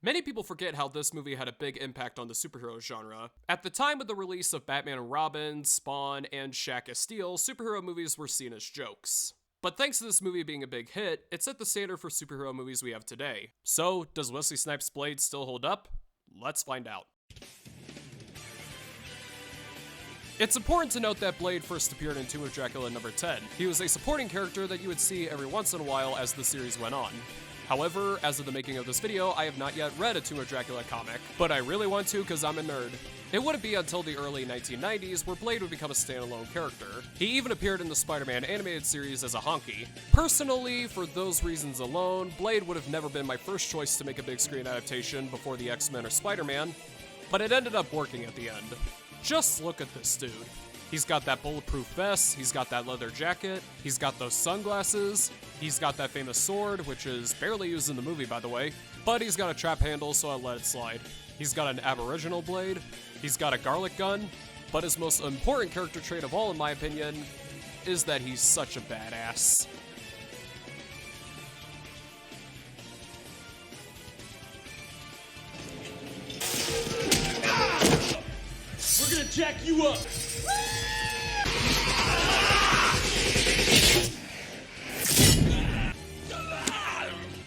Many people forget how this movie had a big impact on the superhero genre. At the time of the release of Batman and Robin, Spawn, and Shaq as Steel, superhero movies were seen as jokes. But thanks to this movie being a big hit, it set the standard for superhero movies we have today. So, does Wesley Snipes' Blade still hold up? Let's find out. It's important to note that Blade first appeared in Tomb of Dracula number 10. He was a supporting character that you would see every once in a while as the series went on. However, as of the making of this video, I have not yet read a Tomb of Dracula comic, but I really want to because I'm a nerd. It wouldn't be until the early 1990s where Blade would become a standalone character. He even appeared in the Spider-Man animated series as a honky. Personally, for those reasons alone, Blade would have never been my first choice to make a big screen adaptation before the X-Men or Spider-Man, but it ended up working at the end. Just look at this dude. He's got that bulletproof vest, he's got that leather jacket, he's got those sunglasses, he's got that famous sword, which is barely used in the movie by the way, but he's got a trap handle so I let it slide. He's got an aboriginal blade, he's got a garlic gun, but his most important character trait of all in my opinion is that he's such a badass. We're gonna jack you up!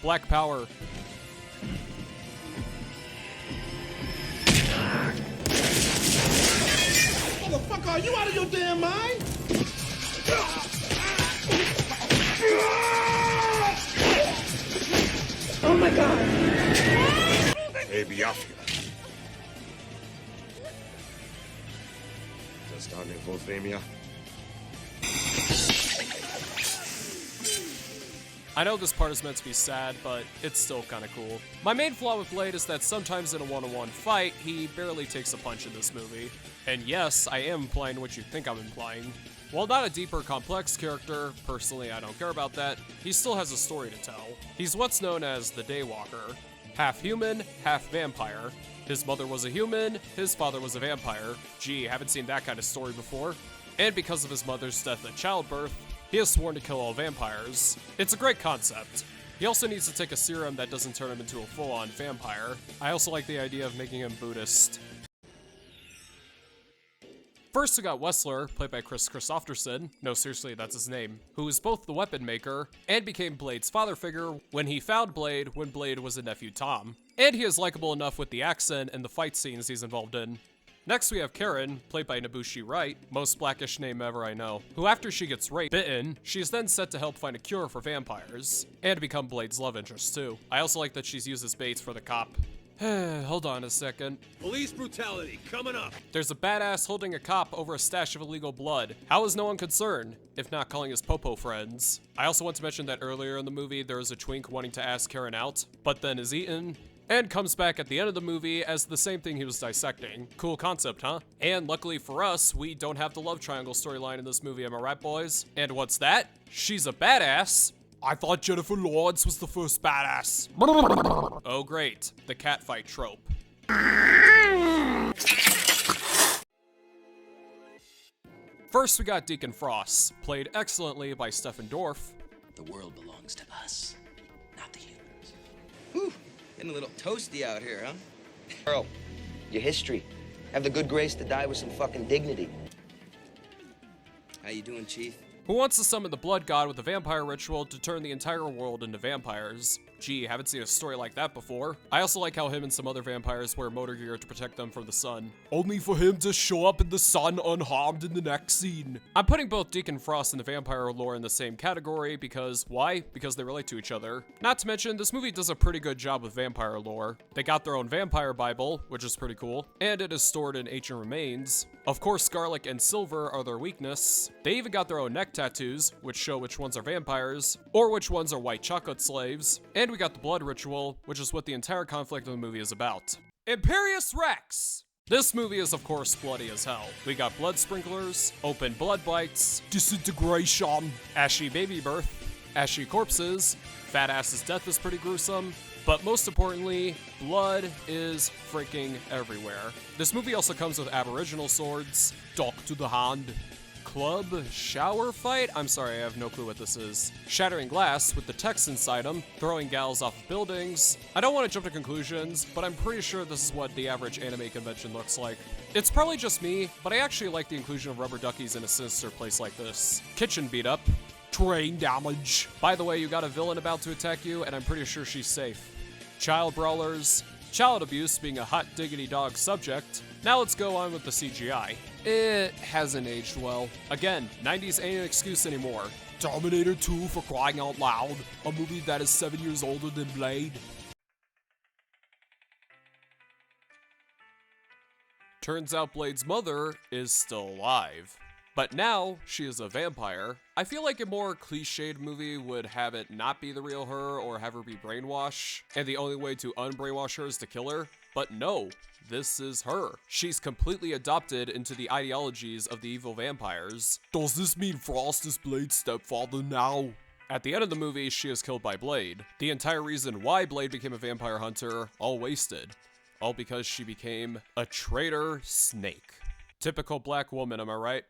Black power. Motherfucker, are you out of your damn mind? Oh my god! Hey, Biafra. Sta nel Wolframia. I know this part is meant to be sad, but it's still kinda cool. My main flaw with Blade is that sometimes in a one-on-one fight, he barely takes a punch in this movie. And yes, I am implying what you think I'm implying. While not a deeper, complex character, personally I don't care about that, he still has a story to tell. He's what's known as the Daywalker. Half human, half vampire. His mother was a human, his father was a vampire. Gee, haven't seen that kind of story before. And because of his mother's death at childbirth, he has sworn to kill all vampires. It's a great concept. He also needs to take a serum that doesn't turn him into a full-on vampire. I also like the idea of making him Buddhist. First we got Wessler, played by Chris Christopherson, no seriously that's his name, who is both the weapon maker and became Blade's father figure when he found Blade when Blade was a nephew Tom. And he is likable enough with the accent and the fight scenes he's involved in. Next we have Karen, played by Nabushi Wright, most Blackish name ever I know, who after she gets bitten, she is then set to help find a cure for vampires, and become Blade's love interest too. I also like that she's used as bait for the cop. Hold on a second. Police brutality coming up. There's a badass holding a cop over a stash of illegal blood. How is no one concerned, if not calling his popo friends? I also want to mention that earlier in the movie there is a twink wanting to ask Karen out, but then is eaten, and comes back at the end of the movie as the same thing he was dissecting. Cool concept, huh? And luckily for us, we don't have the love triangle storyline in this movie, am I right, boys? And what's that? She's a badass? I thought Jennifer Lawrence was the first badass. Oh great, the catfight trope. First we got Deacon Frost, played excellently by Stephen Dorff. The world belongs to us, not the humans. Whew, getting a little toasty out here, huh? Earl, your history. Have the good grace to die with some fucking dignity. How you doing, Chief? Who wants to summon the blood god with a vampire ritual to turn the entire world into vampires. Gee, haven't seen a story like that before. I also like how him and some other vampires wear motor gear to protect them from the sun. Only for him to show up in the sun unharmed in the next scene. I'm putting both Deacon Frost and the vampire lore in the same category because, why? Because they relate to each other. Not to mention, this movie does a pretty good job with vampire lore. They got their own vampire Bible, which is pretty cool, and it is stored in ancient remains. Of course, garlic and silver are their weakness. They even got their own neck tattoos, which show which ones are vampires, or which ones are white chocolate slaves. And we got the blood ritual, which is what the entire conflict of the movie is about. Imperious Rex! This movie is of course bloody as hell. We got blood sprinklers, open blood bites, disintegration, ashy baby birth, ashy corpses, fat ass's death is pretty gruesome, but most importantly, blood is freaking everywhere. This movie also comes with aboriginal swords, dog to the hand, club shower fight? I'm sorry, I have no clue what this is. Shattering glass with the text inside them, throwing gals off of buildings. I don't want to jump to conclusions, but I'm pretty sure this is what the average anime convention looks like. It's probably just me, but I actually like the inclusion of rubber duckies in a sinister place like this. Kitchen beat up. Train damage. By the way, you got a villain about to attack you, and I'm pretty sure she's safe. Child brawlers. Child abuse being a hot diggity dog subject. Now let's go on with the CGI. It hasn't aged well. Again, 90s ain't an excuse anymore. Terminator 2 for crying out loud. A movie that is 7 years older than Blade. Turns out Blade's mother is still alive. But now, she is a vampire. I feel like a more cliched movie would have it not be the real her or have her be brainwashed, and the only way to unbrainwash her is to kill her. But no, this is her. She's completely adopted into the ideologies of the evil vampires. Does this mean Frost is Blade's stepfather now? At the end of the movie, she is killed by Blade. The entire reason why Blade became a vampire hunter, all wasted. All because she became a traitor snake. Typical black woman, am I right?